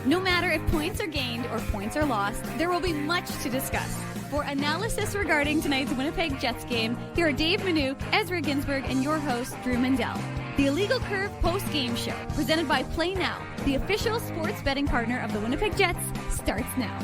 No matter if points are gained or points are lost, there will be much to discuss. For analysis regarding tonight's Winnipeg Jets game, here are Dave Manouk, Ezra Ginsburg, and your host, Drew Mandel. The Illegal Curve post-game show, presented by Play Now, the official sports betting partner of the Winnipeg Jets, starts now.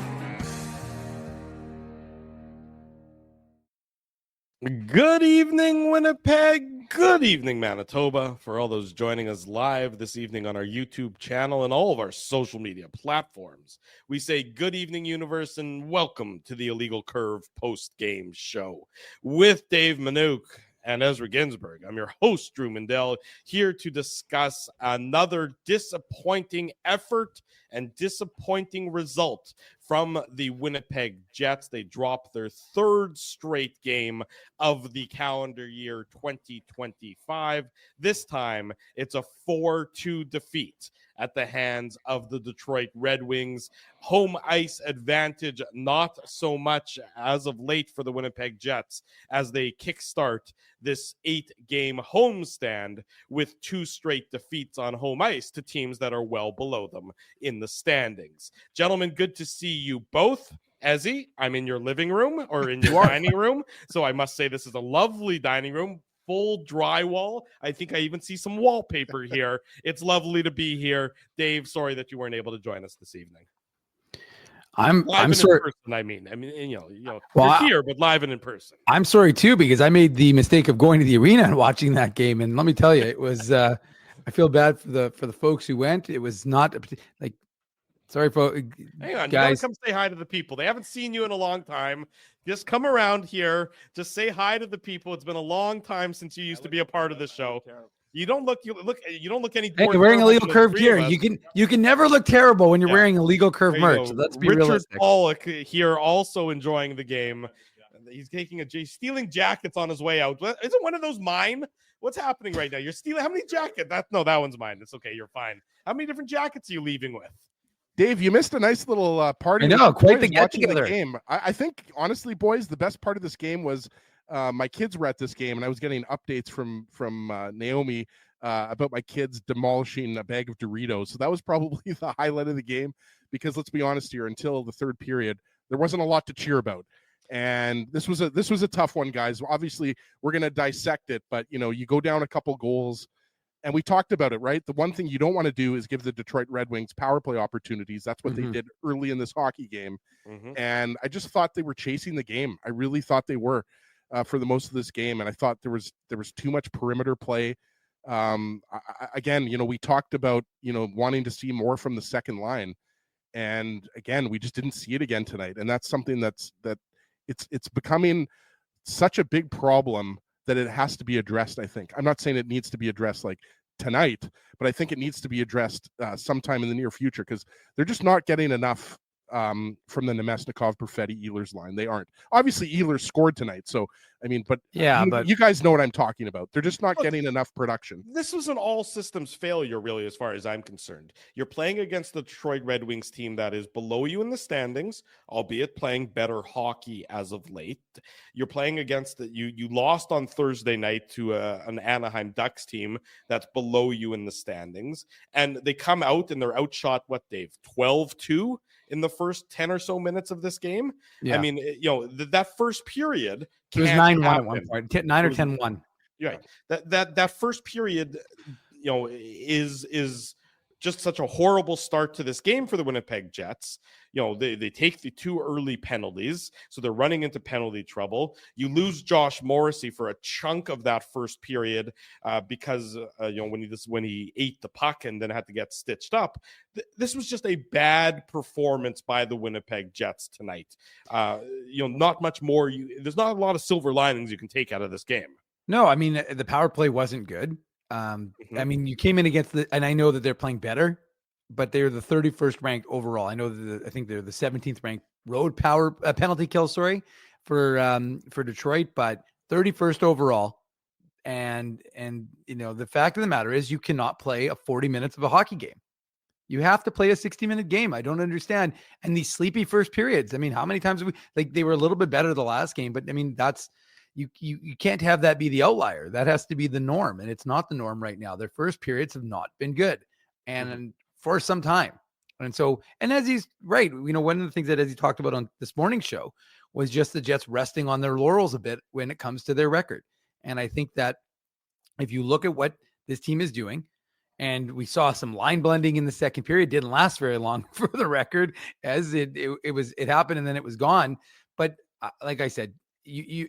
Good evening, Winnipeg. Good evening, Manitoba. For all those joining us live this evening on our YouTube channel and all of our social media platforms, we say good evening, universe, and welcome to the Illegal Curve post-game show with Dave Manouk and Ezra Ginsburg. I'm your host, Drew Mandel, here to discuss another disappointing effort and disappointing result from the Winnipeg Jets. They dropped their third straight game of the calendar year 2025. This time, it's a 4-2 defeat at the hands of the Detroit Red Wings. Home ice advantage, not so much as of late for the Winnipeg Jets as they kickstart this 8-game homestand with 2 straight defeats on home ice to teams that are well below them in the standings. Gentlemen, good to see you both. Ezzy, I'm in your living room or in your dining room, so I must say this is a lovely dining room. Full drywall. I think I even see some wallpaper here. It's lovely to be here. Dave, sorry that you weren't able to join us this evening. I'm In sorry. person, I mean, well, you're here, but live and in person. I'm sorry too, because I made the mistake of going to the arena and watching that game. And let me tell you, it was, I feel bad for the folks who went. It was not like, sorry, folks. Hang on, guys. You gotta come say hi to the people. They haven't seen you in a long time. Just come around here. Just say hi to the people. It's been a long time since you used to be a part of the show. You don't look any. Hey, you're wearing Illegal Curve gear. You can never look terrible when you're wearing Illegal Curve merch. So let's be Richard realistic. Pollock here also enjoying the game. He's stealing jackets on his way out. Isn't one of those mine? What's happening right now? You're stealing how many jackets? That one's mine. It's okay. You're fine. How many different jackets are you leaving with? Dave, you missed a nice little party. I know, quite the get-together. Game. I think, honestly, boys, the best part of this game was my kids were at this game, and I was getting updates from Naomi about my kids demolishing a bag of Doritos. So that was probably the highlight of the game, because let's be honest here, until the third period, there wasn't a lot to cheer about. And this was a tough one, guys. Obviously, we're going to dissect it, but you go down a couple goals. And we talked about it, right? The one thing you don't want to do is give the Detroit Red Wings power play opportunities. That's what they did early in this hockey game. And I just thought they were chasing the game. I really thought they were for the most of this game. And I thought there was too much perimeter play. Again, we talked about, wanting to see more from the second line. And again, we just didn't see it again tonight. And that's something that it's becoming such a big problem that it has to be addressed, I think. I'm not saying it needs to be addressed like tonight, but I think it needs to be addressed sometime in the near future, because they're just not getting enough from the Nemesnikov, Perfetti, Ehlers line. They aren't. Obviously, Ehlers scored tonight, so but you guys know what I'm talking about. They're just not getting enough production. This was an all systems failure, really, as far as I'm concerned. You're playing against the Detroit Red Wings team that is below you in the standings, albeit playing better hockey as of late. You're playing against you lost on Thursday night to an Anaheim Ducks team that's below you in the standings, and they come out and they're outshot, what, Dave, 12-2 in the first 10 or so minutes of this game. Yeah. I mean, that first period, it was 9-1 at one point, 9 or 10-1. Right. That first period, is just such a horrible start to this game for the Winnipeg Jets. They take the 2 early penalties, so they're running into penalty trouble. You lose Josh Morrissey for a chunk of that first period because when he ate the puck and then had to get stitched up. This was just a bad performance by the Winnipeg Jets tonight. Not much more. There's not a lot of silver linings you can take out of this game. No, I mean, the power play wasn't good. I mean, you came in against and I know that they're playing better, but they're the 31st ranked overall. I know that I think they're the 17th ranked road power penalty kill, for Detroit, but 31st overall. And the fact of the matter is you cannot play a 40 minutes of a hockey game. You have to play a 60-minute game. I don't understand. And these sleepy first periods. I mean, how many times they were a little bit better the last game, but I mean, that's you can't have that be the outlier. That has to be the norm, and it's not the norm right now. Their first periods have not been good, and for some time. And so, and as he's right, one of the things that as he talked about on this morning's show was just the Jets resting on their laurels a bit when it comes to their record. And I think that if you look at what this team is doing, and we saw some line blending in the second period, didn't last very long for the record, as it happened and then it was gone. But like I said,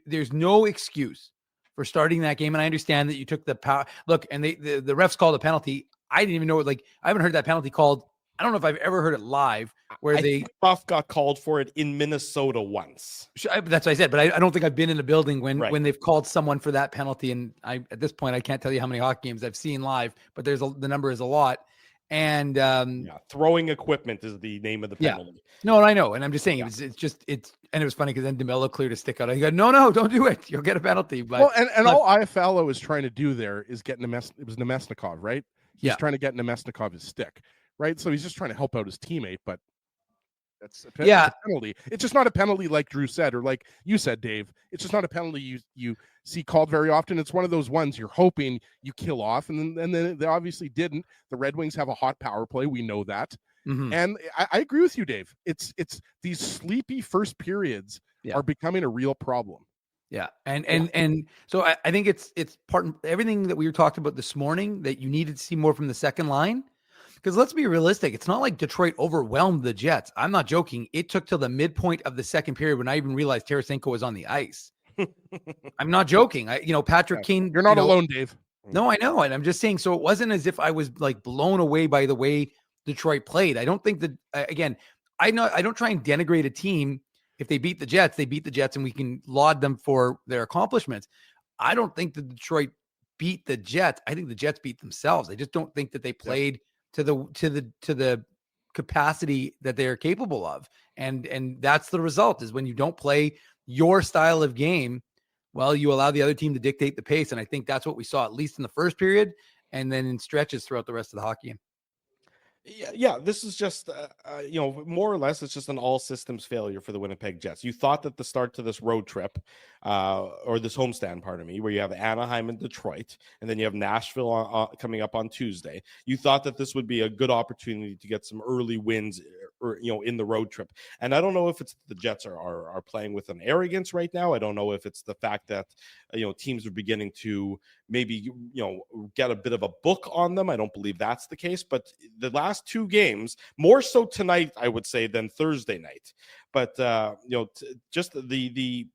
there's no excuse for starting that game. And I understand that you took the power look, and the refs called a penalty. I didn't even know I haven't heard that penalty called. I don't know if I've ever heard it live where I think Buff got called for it in Minnesota once. That's what I said, but I don't think I've been in a building when they've called someone for that penalty. And at this point, I can't tell you how many hockey games I've seen live, but the number is a lot. And throwing equipment is the name of the penalty. Yeah. No, I know. And I'm just saying and it was funny because then DeMello cleared a stick out. He go, no, don't do it. You'll get a penalty. But all IFLO is trying to do there is get it was Nemesnikov, right? He's trying to get Nemesnikov his stick. Right. So he's just trying to help out his teammate, but that's a penalty. It's just not a penalty like Drew said, or like you said, Dave. It's just not a penalty you see called very often. It's one of those ones you're hoping you kill off, and then they obviously didn't. The Red Wings have a hot power play. We know that. Mm-hmm. And I agree with you, Dave. It's these sleepy first periods are becoming a real problem. Yeah. And so I think it's part of everything that we talked about this morning that you needed to see more from the second line. Because let's be realistic. It's not like Detroit overwhelmed the Jets. I'm not joking. It took till the midpoint of the second period when I even realized Tarasenko was on the ice. I'm not joking. Patrick Kane. You're not alone, Dave. No, I know. And I'm just saying, so it wasn't as if I was like blown away by the way Detroit played. I don't think that, again, I don't try and denigrate a team. If they beat the Jets, and we can laud them for their accomplishments. I don't think that Detroit beat the Jets. I think the Jets beat themselves. I just don't think that they played to the capacity that they are capable of. And that's the result is when you don't play your style of game, well, you allow the other team to dictate the pace. And I think that's what we saw, at least in the first period, and then in stretches throughout the rest of the hockey game. Yeah. This is just, more or less, it's just an all systems failure for the Winnipeg Jets. You thought that the start to this road trip, or this homestand, pardon me, where you have Anaheim and Detroit, and then you have Nashville coming up on Tuesday. You thought that this would be a good opportunity to get some early wins, in the road trip. And I don't know if it's the Jets are playing with an arrogance right now. I don't know if it's the fact that, teams are beginning to maybe, get a bit of a book on them. I don't believe that's the case, but the last two games, more so tonight, I would say, than Thursday night. But, just the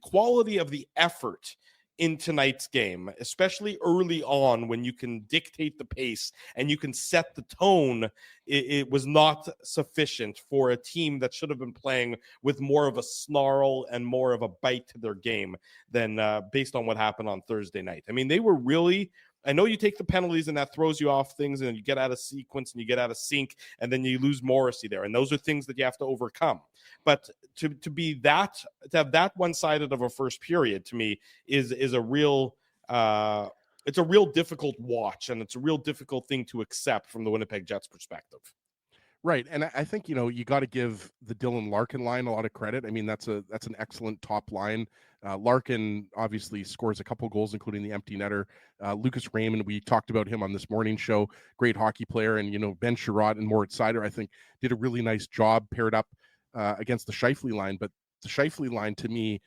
quality of the effort in tonight's game, especially early on when you can dictate the pace and you can set the tone, it was not sufficient for a team that should have been playing with more of a snarl and more of a bite to their game than based on what happened on Thursday night. I mean, they were really... I know you take the penalties and that throws you off things and you get out of sequence and you get out of sync and then you lose Morrissey there. And those are things that you have to overcome. But to have that one-sided of a first period to me is a real, it's a real difficult watch, and it's a real difficult thing to accept from the Winnipeg Jets perspective. Right. And I think, you got to give the Dylan Larkin line a lot of credit. I mean, that's an excellent top line. Larkin obviously scores a couple goals, including the empty netter. Lucas Raymond, we talked about him on this morning show, great hockey player. And, Ben Sherratt and Moritz Seider, I think, did a really nice job paired up against the Scheifele line. But the Scheifele line, to me,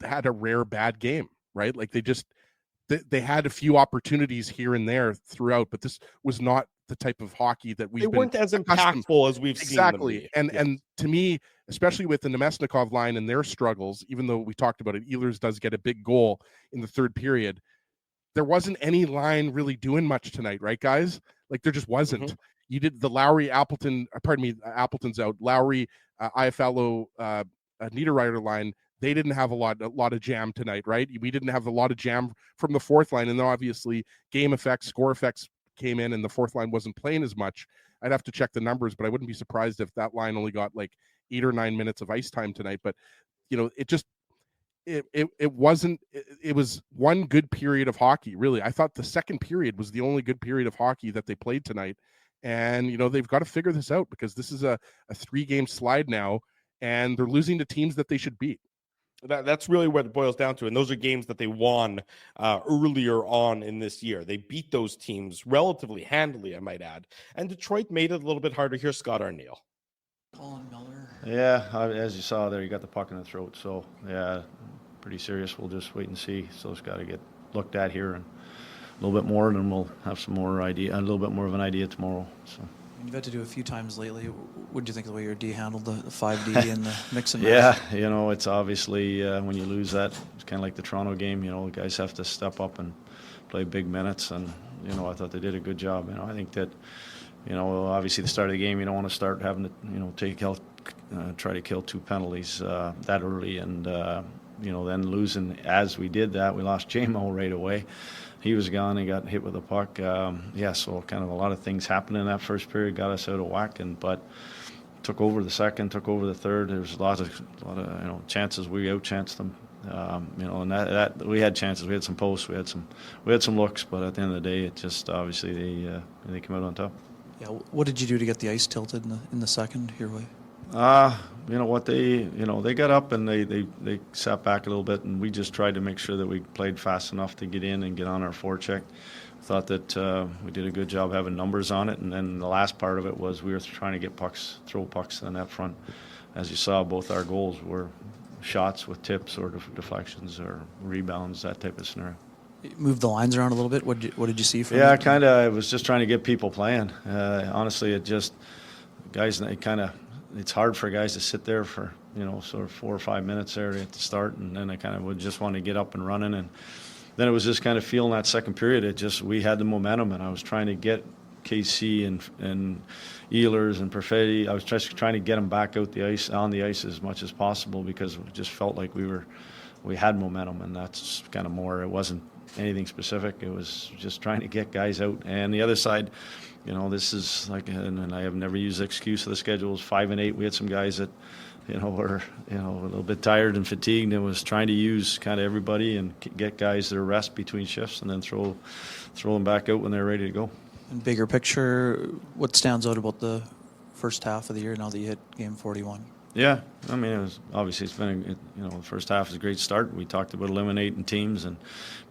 had a rare bad game, right? Like they had a few opportunities here and there throughout, but this was not the type of hockey that they weren't as impactful as we've seen them. And to me, especially with the Nemesnikov line and their struggles, even though we talked about it, Ehlers does get a big goal in the third period. There wasn't any line really doing much tonight, right, guys? Like there just wasn't. Mm-hmm. You did the Lowry Appleton's out. Lowry, IFLO, Niederreiter line. They didn't have a lot of jam tonight, right? We didn't have a lot of jam from the fourth line, and then obviously game effects, score effects came in, and the fourth line wasn't playing as much. I'd have to check the numbers, but I wouldn't be surprised if that line only got like 8 or 9 minutes of ice time tonight. But it wasn't. It was one good period of hockey, really. I thought the second period was the only good period of hockey that they played tonight, and they've got to figure this out because this is a 3-game slide now, and they're losing to teams that they should beat. That's really what it boils down to. And those are games that they won earlier on in this year. They beat those teams relatively handily, I might add. And Detroit made it a little bit harder. Here's Scott Arneal. Colin Miller. Yeah, as you saw there, you got the puck in the throat. So, yeah, pretty serious. We'll just wait and see. So it's got to get looked at here and a little bit more, and then we'll have some more idea, a little bit more of an idea tomorrow. So. You've had to do a few times lately. What do you think of the way your D handled the 5D and the mix and Yeah, match? it's obviously when you lose that, it's kind of like the Toronto game. The guys have to step up and play big minutes, and I thought they did a good job. I think that obviously the start of the game, you don't want to start having to try to kill 2 penalties that early, and then losing as we did that, we lost J-Mo right away. He was gone. He got hit with a puck. So kind of a lot of things happened in that first period, got us out of whack. But took over the second, took over the third. There was a lot of chances. We outchanced them. And that we had chances. We had some posts. We had some looks. But at the end of the day, it just obviously they came out on top. Yeah. What did you do to get the ice tilted in the second your way? What they got up and they sat back a little bit, and we just tried to make sure that we played fast enough to get in and get on our forecheck. Thought that we did a good job having numbers on it, and then the last part of it was we were trying to get throw pucks in that front. As you saw, both our goals were shots with tips or deflections or rebounds, that type of scenario. Moved the lines around a little bit. What did you see from? Yeah, kind of. I was just trying to get people playing. Honestly, it's hard for guys to sit there for sort of 4 or 5 minutes there at the start, and then I kind of would just want to get up and running, and then it was just kind of feeling that second period. We had the momentum, and I was trying to get KC and Ehlers and Perfetti. I was just trying to get them back on the ice as much as possible, because it just felt like we had momentum, and that's kind of more. It wasn't anything specific. It was just trying to get guys out. And the other side, this is like, and I have never used the excuse of the schedule, is 5 and 8. We had some guys that, were, a little bit tired and fatigued, and was trying to use kind of everybody and get guys their rest between shifts, and then throw them back out when they're ready to go. And bigger picture, what stands out about the first half of the year now that you hit game 41? Yeah, I mean, it's been the first half is a great start. We talked about eliminating teams and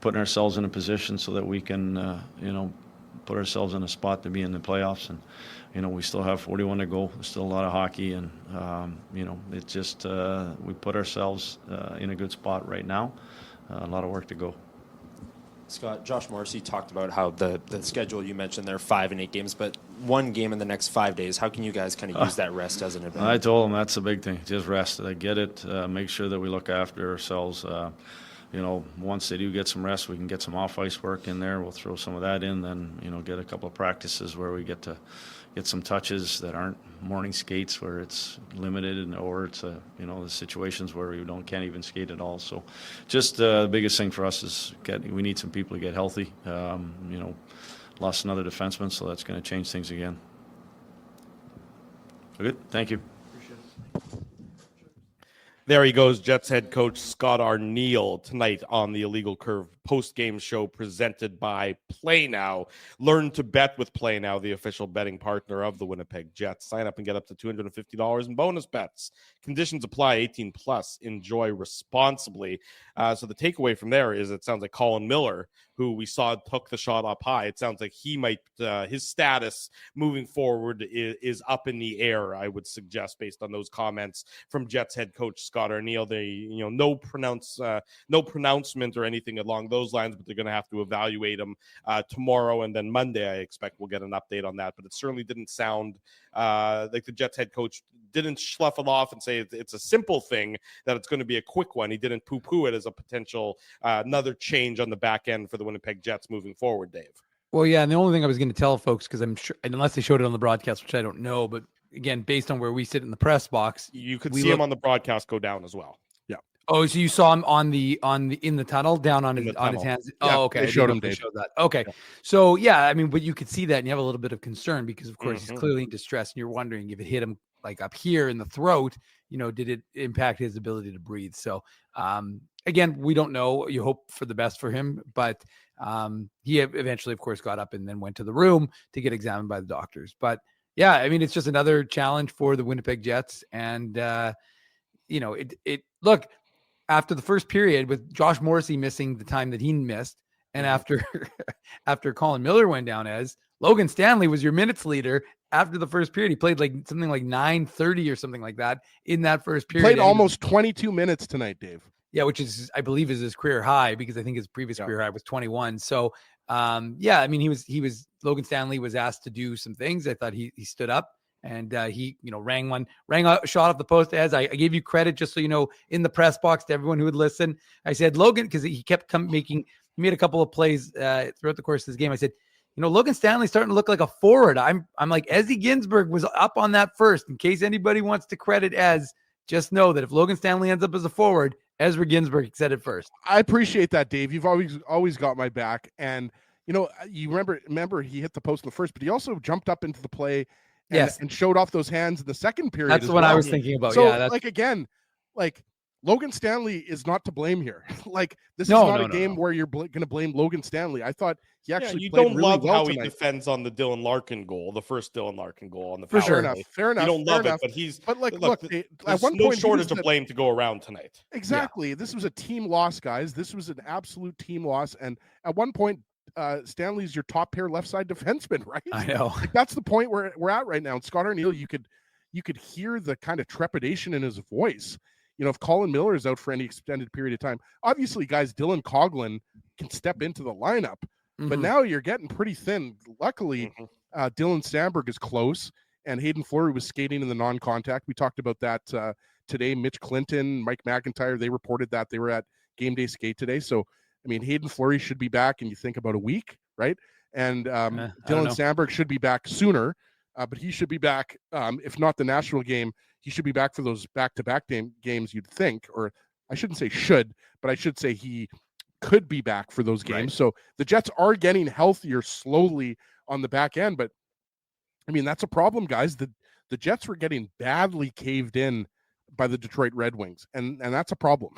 putting ourselves in a position so that we can, put ourselves in a spot to be in the playoffs. And, we still have 41 to go. There's still a lot of hockey, and, it's just we put ourselves in a good spot right now. A lot of work to go. Scott, Josh Morrissey talked about how the schedule you mentioned there, 5 and 8 games, but one game in the next 5 days. How can you guys kind of use that rest as an advantage? I told him that's the big thing. Just rest. I get it. Make sure that we look after ourselves. Once they do get some rest, we can get some off-ice work in there. We'll throw some of that in, then, get a couple of practices where we get to get some touches that aren't morning skates where it's limited, or it's the situations where we can't even skate at all. So just the biggest thing for us is we need some people to get healthy. Lost another defenseman, so that's going to change things again. Good. Thank you. There he goes, Jets head coach Scott Arneal, tonight on the Illegal Curve post-game show presented by Play Now. Learn to bet with Play Now, the official betting partner of the Winnipeg Jets. Sign up and get up to $250 in bonus bets. Conditions apply, 18 plus. Enjoy responsibly. So the takeaway from there is it sounds like Colin Miller, who we saw took the shot up high, it sounds like he might, his status moving forward is up in the air, I would suggest, based on those comments from Jets head coach Scott Arneal. They, no pronouncement or anything along those lines, but they're going to have to evaluate him tomorrow, and then Monday, I expect we'll get an update on that. But it certainly didn't sound like the Jets head coach didn't slough it off and say it's a simple thing, that it's going to be a quick one. He didn't poo-poo it as a potential another change on the back end for the Winnipeg Jets moving forward, Dave. Well, yeah, and the only thing I was going to tell folks, because I'm sure, unless they showed it on the broadcast, which I don't know, but again, based on where we sit in the press box, you could see him on the broadcast go down as well. Yeah. Oh, so you saw him in the tunnel, down on his hands. Yeah, oh, okay. They showed him. They showed that. Okay. Yeah. So yeah, I mean, but you could see that, and you have a little bit of concern because, of course, he's clearly in distress, and you're wondering if it hit him like up here in the throat, did it impact his ability to breathe? So again, we don't know. You hope for the best for him, but he eventually, of course, got up and then went to the room to get examined by the doctors. But yeah, I mean, it's just another challenge for the Winnipeg Jets, and look, after the first period with Josh Morrissey missing the time that he missed, and after Colin Miller went down, as Logan Stanley was your minutes leader after the first period. He played like something like 9:30 or something like that in that first period. Played almost 22 minutes tonight, Dave. Yeah, which is, I believe, is his career high, because I think his previous career high was 21. So, yeah, I mean, Logan Stanley was asked to do some things. I thought he stood up and he, rang a shot off the post. As I gave you credit, just so you know, in the press box to everyone who would listen, I said, Logan, because he kept he made a couple of plays throughout the course of this game. I said, Logan Stanley's starting to look like a forward. I'm like, Ezzy Ginsburg was up on that first. In case anybody wants to credit Ez, just know that if Logan Stanley ends up as a forward, Ezra Ginsburg said it first. I appreciate that, Dave. You've always got my back. And, you remember he hit the post in the first, but he also jumped up into the play and showed off those hands in the second period. That's what I was thinking about. So, yeah, Logan Stanley is not to blame here. This is not a game where you're going to blame Logan Stanley. I thought he actually you played don't really love well how tonight. he defends on the Dylan Larkin goal, the first Dylan Larkin goal on the For power sure play. Fair enough. You don't love it, but look, at one no point, shortage of blame to go around tonight. Exactly. Yeah. This was a team loss, guys. This was an absolute team loss. And at one point, Stanley's your top pair left side defenseman, right? I know. That's the point where we're at right now. And Scott Arniel, you could hear the kind of trepidation in his voice. If Colin Miller is out for any extended period of time, obviously, guys, Dylan Coughlin can step into the lineup, but now you're getting pretty thin. Luckily, Dylan Sandberg is close, and Hayden Fleury was skating in the non-contact. We talked about that today. Mitch Clinton, Mike McIntyre, they reported that they were at game day skate today. So, I mean, Hayden Fleury should be back, and you think about a week, right? And Dylan Sandberg should be back sooner, but he should be back, if not the national game, he should be back for those back-to-back games, you'd think, or I shouldn't say should, but I should say he could be back for those games. Right. So the Jets are getting healthier slowly on the back end, but I mean, that's a problem, guys. The Jets were getting badly caved in by the Detroit Red Wings, and that's a problem.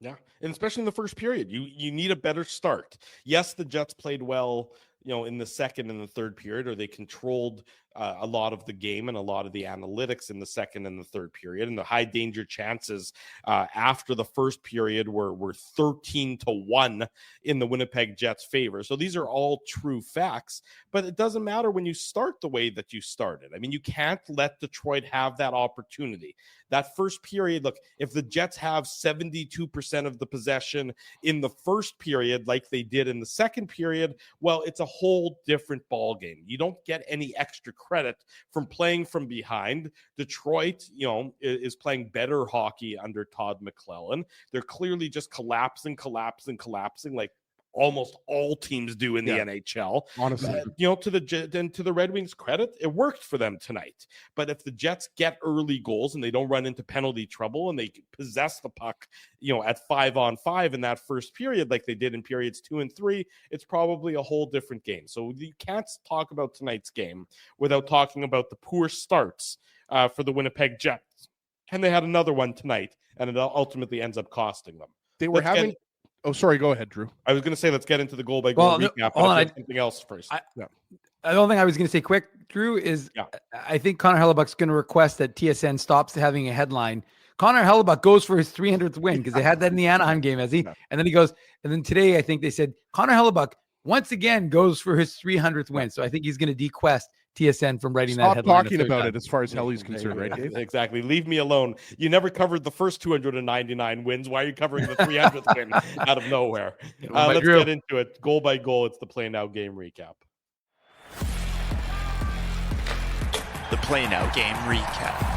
Yeah, and especially in the first period, you need a better start. Yes, the Jets played well, in the second and the third period, or they controlled a lot of the game and a lot of the analytics in the second and the third period. And the high danger chances after the first period were 13-1 in the Winnipeg Jets' favor. So these are all true facts, but it doesn't matter when you start the way that you started. I mean, you can't let Detroit have that opportunity. That first period, look, if the Jets have 72% of the possession in the first period like they did in the second period, well, it's a whole different ball game. You don't get any extra credit from playing from behind. Detroit, is playing better hockey under Todd McClellan. They're clearly just collapsing like almost all teams do in the NHL. Honestly, to the Red Wings' credit, it worked for them tonight. But if the Jets get early goals and they don't run into penalty trouble and they possess the puck, at 5-on-5 in that first period, like they did in periods 2 and 3, it's probably a whole different game. So you can't talk about tonight's game without talking about the poor starts for the Winnipeg Jets. And they had another one tonight, and it ultimately ends up costing them. They were Oh, sorry. Go ahead, Drew. I was going to say, let's get into the goal-by-goal recap. Something else first. The only thing I was going to say quick, Drew, is I think Connor Hellebuck's going to request that TSN stops having a headline. Connor Hellebuck goes for his 300th win, because they had that in the Anaheim game, and then he goes, and then today I think they said Connor Hellebuck once again goes for his 300th win. So I think he's going to dequest TSN from writing that headline. Stop talking about it as far as Helly's concerned, right, Dave? Exactly. Leave me alone. You never covered the first 299 wins. Why are you covering the 300th win out of nowhere? Let's get into it. Goal by goal. It's the Play Now game recap. The Play Now game recap.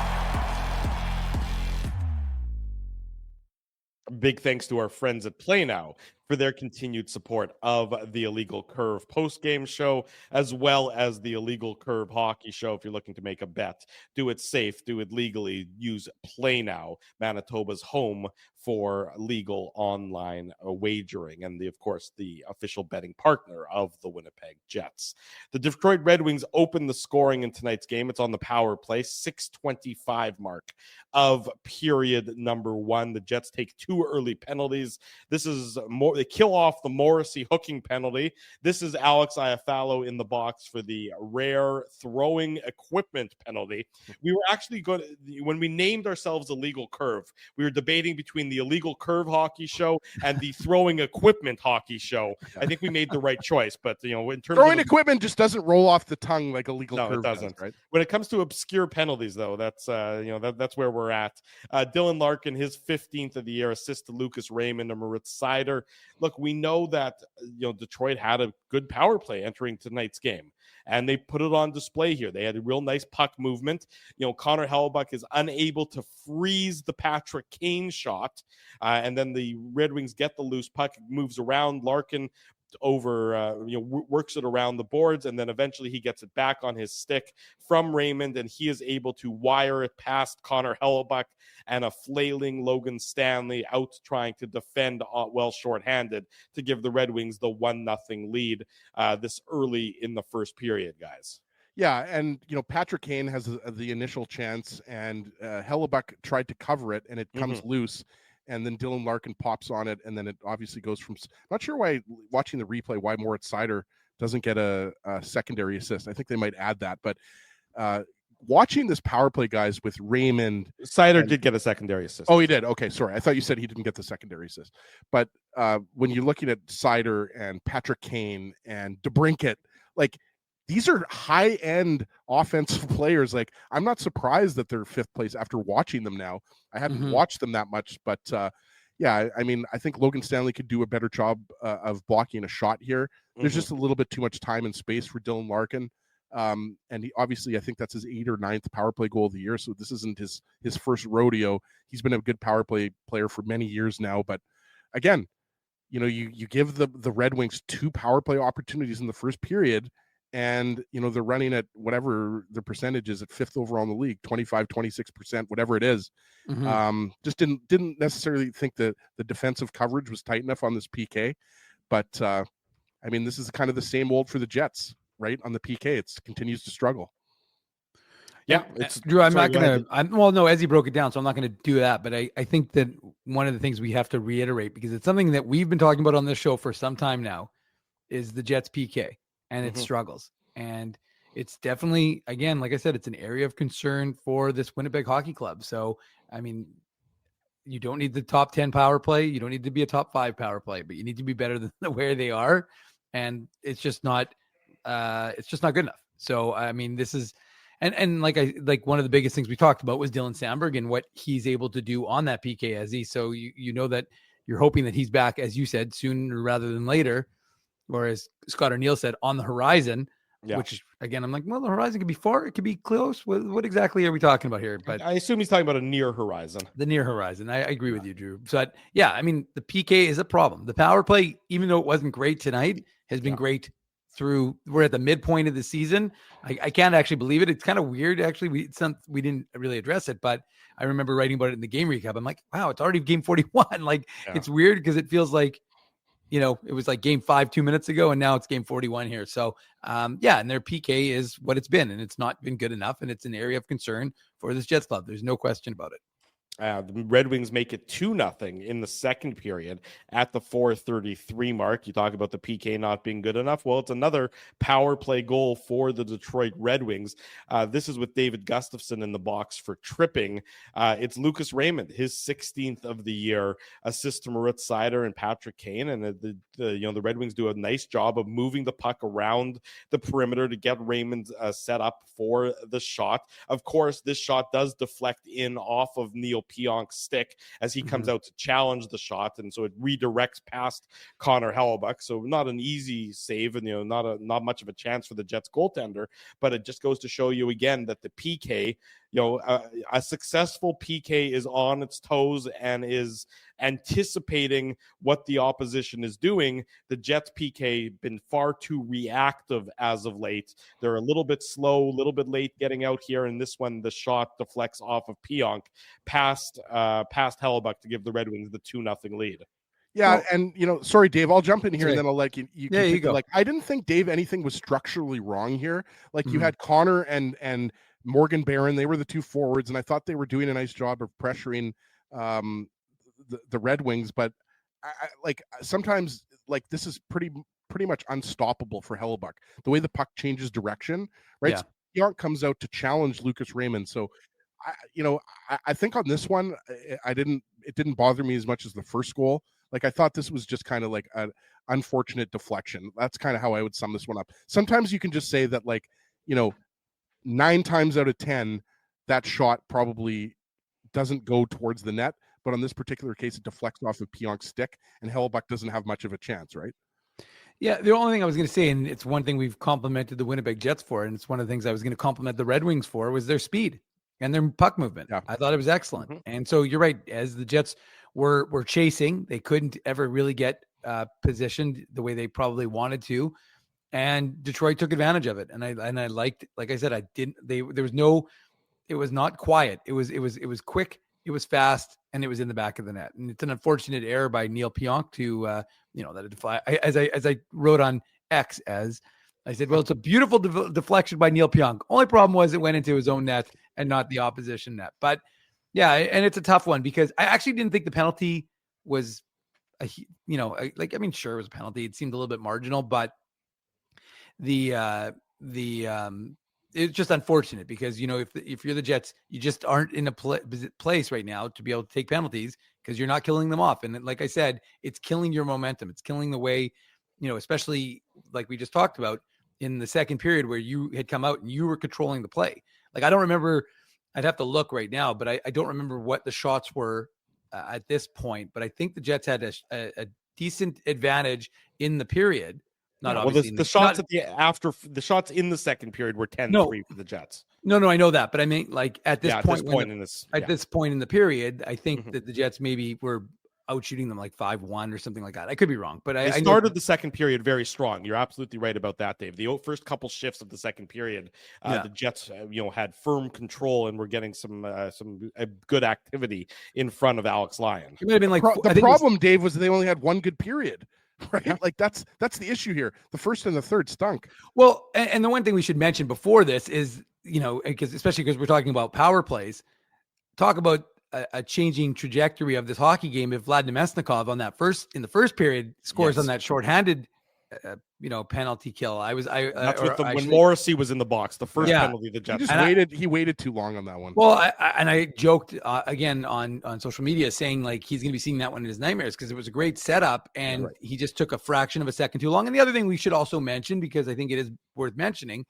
Big thanks to our friends at Play Now for their continued support of the Illegal Curve post-game show, as well as the Illegal Curve hockey show. If you're looking to make a bet, do it safe, do it legally. Use Play Now, Manitoba's home for legal online wagering, and of course, the official betting partner of the Winnipeg Jets. The Detroit Red Wings open the scoring in tonight's game. It's on the power play, 6:25 mark of period number 1. The Jets take 2 early penalties. This is more. kill off the Morrissey hooking penalty. This is Alex Iafallo in the box for the rare throwing equipment penalty. We were actually going to, when we named ourselves Illegal Curve, we were debating between the Illegal Curve hockey show and the throwing equipment hockey show. I think we made the right choice, but in terms throwing of equipment just doesn't roll off the tongue like Illegal no, Curve it doesn't. does, right? When it comes to obscure penalties, though, that's that's where we're at. Dylan Larkin, his 15th of the year, assist to Lucas Raymond and Moritz Seider. Look, we know that Detroit had a good power play entering tonight's game, and they put it on display here. They had a real nice puck movement. Connor Hellebuck is unable to freeze the Patrick Kane shot, and then the Red Wings get the loose puck, moves around. Larkin over works it around the boards, and then eventually he gets it back on his stick from Raymond, and he is able to wire it past Connor Hellebuck and a flailing Logan Stanley out trying to defend well shorthanded to give the Red Wings the 1-0 lead this early in the first period, guys. Yeah, and Patrick Kane has the initial chance, and Hellebuck tried to cover it, and it comes loose. And then Dylan Larkin pops on it, and then it obviously goes from. Not sure why, watching the replay, why Moritz Seider doesn't get a secondary assist. I think they might add that. But watching this power play, guys, with Raymond. Seider did get a secondary assist. Oh, he did? Okay, sorry. I thought you said he didn't get the secondary assist. But when you're looking at Seider and Patrick Kane and DeBrincat, like, these are high-end offensive players. Like, I'm not surprised that they're fifth place after watching them now. I hadn't watched them that much, but yeah, I mean, I think Logan Stanley could do a better job of blocking a shot here. There's just a little bit too much time and space for Dylan Larkin. And he obviously, I think that's his 8th or 9th power play goal of the year. So this isn't his first rodeo. He's been a good power play player for many years now. But again, you give the Red Wings 2 power play opportunities in the first period, and they're running at whatever the percentage is at 5th overall in the league, 25-26%, whatever it is. Just didn't necessarily think the defensive coverage was tight enough on this PK. But I mean, this is kind of the same old for the Jets, right? On the PK, it continues to struggle. Yeah, it's Drew. I'm not going to. Well, no, Ezzy broke it down, so I'm not going to do that. But I think that one of the things we have to reiterate, because it's something that we've been talking about on this show for some time now, is the Jets PK and its struggles. And it's definitely, again, like I said, it's an area of concern for this Winnipeg Hockey Club. So, I mean, you don't need the top 10 power play. You don't need to be a top 5 power play, but you need to be better than where they are. And it's just not good enough. So, I mean, this is, and like one of the biggest things we talked about was Dylan Sandberg and what he's able to do on that PK as he. So you know that you're hoping that he's back, as you said, sooner rather than later, or as Scott O'Neill said, on the horizon. Yeah. Which again, I'm like, well, the horizon could be far, it could be close. What exactly are we talking about here? But I assume he's talking about a near horizon. The near horizon. I agree with you, Drew. So yeah, I mean, the PK is a problem. The power play, even though it wasn't great tonight, has been great through. We're at the midpoint of the season. I can't actually believe it. It's kind of weird, actually. We didn't really address it, but I remember writing about it in the game recap. I'm like, wow, it's already game 41. Like, it's weird because it feels like, it was like game 5 2 minutes ago, and now it's game 41 here. So, and their PK is what it's been, and it's not been good enough, and it's an area of concern for this Jets club. There's no question about it. The Red Wings make it 2-0 in the second period at the 4:33 mark. You talk about the PK not being good enough. Well, it's another power play goal for the Detroit Red Wings. This is with David Gustafsson in the box for tripping. It's Lucas Raymond, his 16th of the year, assist to Moritz Seider and Patrick Kane. And the Red Wings do a nice job of moving the puck around the perimeter to get Raymond set up for the shot. Of course, this shot does deflect in off of Neil Pionk's stick as he comes out to challenge the shot, and so it redirects past Connor Hellebuck. So not an easy save, and not much of a chance for the Jets goaltender. But it just goes to show you again that the PK, a successful PK is on its toes and is anticipating what the opposition is doing. The Jets PK been far too reactive as of late. They're a little bit slow, a little bit late getting out here. And this one, the shot deflects off of Pionk past Hellebuck to give the Red Wings the 2-0 lead. Yeah, and sorry, Dave, I'll jump in here and then I'll let you. You go. Like, I didn't think, Dave, anything was structurally wrong here. Like, you had Connor and Morgan Barron, they were the 2 forwards, and I thought they were doing a nice job of pressuring the Red Wings. But like sometimes like this is pretty much unstoppable for Hellebuck. The way the puck changes direction, right? Yeah. So Pionk comes out to challenge Lucas Raymond. So I think on this one, it didn't bother me as much as the first goal. Like I thought this was just kind of like an unfortunate deflection. That's kind of how I would sum this one up. Sometimes you can just say that, like, 9 times out of 10, that shot probably doesn't go towards the net. But on this particular case, it deflects off of Pionk's stick, and Hellebuck doesn't have much of a chance, right? Yeah, the only thing I was going to say, and it's one thing we've complimented the Winnipeg Jets for, and it's one of the things I was going to compliment the Red Wings for, was their speed and their puck movement. Yeah. I thought it was excellent. Mhm. And so you're right, as the Jets were chasing, they couldn't ever really get positioned the way they probably wanted to, and Detroit took advantage of it. And I liked, like I said, it was not quiet. It was quick, it was fast, and it was in the back of the net. And it's an unfortunate error by Neil Pionk to that it defy. As I wrote on X, as I said, well, it's a beautiful deflection by Neil Pionk. Only problem was it went into his own net and not the opposition net. But yeah, and it's a tough one because I actually didn't think the penalty was sure, it was a penalty. It seemed a little bit marginal, but it's just unfortunate because, if you're the Jets, you just aren't in a place right now to be able to take penalties because you're not killing them off. And like I said, it's killing your momentum. It's killing the way, especially like we just talked about in the second period where you had come out and you were controlling the play. Like, I don't remember, I'd have to look right now, but I don't remember what the shots were at this point, but I think the Jets had a decent advantage in the period. Not obviously the shots after the shots in the second period were 10-3 for the Jets. No, I know that, but I mean, like at this point in the period, I think that the Jets maybe were out shooting them like 5-1 or something like that. I could be wrong, but I started the second period very strong. You're absolutely right about that, Dave. The first couple shifts of the second period, the Jets, had firm control and were getting some good activity in front of Alex Lyon. It might have been like the problem, Dave, was they only had one good period. Right, yeah. Like that's the issue here. The first and the third stunk. Well, and the one thing we should mention before this is, especially because we're talking about power plays, talk about a changing trajectory of this hockey game. If Vlad Nemesnikov in the first period scores on that shorthanded, penalty kill. When Morrissey was in the box, the first penalty the Jets he waited too long on that one. Well, I joked again on social media saying like he's going to be seeing that one in his nightmares because it was a great setup and he just took a fraction of a second too long. And the other thing we should also mention, because I think it is worth mentioning,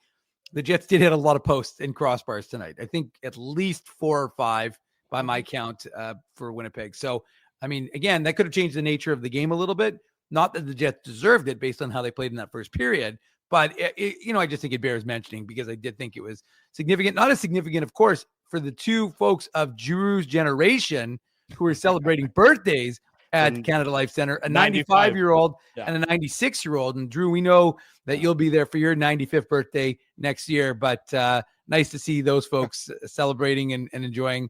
the Jets did hit a lot of posts and crossbars tonight. I think at least 4 or 5 by my count for Winnipeg. So, I mean, again, that could have changed the nature of the game a little bit. Not that the Jets deserved it based on how they played in that first period, but I just think it bears mentioning because I did think it was significant. Not as significant, of course, for the two folks of Drew's generation who are celebrating birthdays at Canada Life Center, a 95-year-old and a 96-year-old. And Drew, we know that you'll be there for your 95th birthday next year, but nice to see those folks celebrating and enjoying,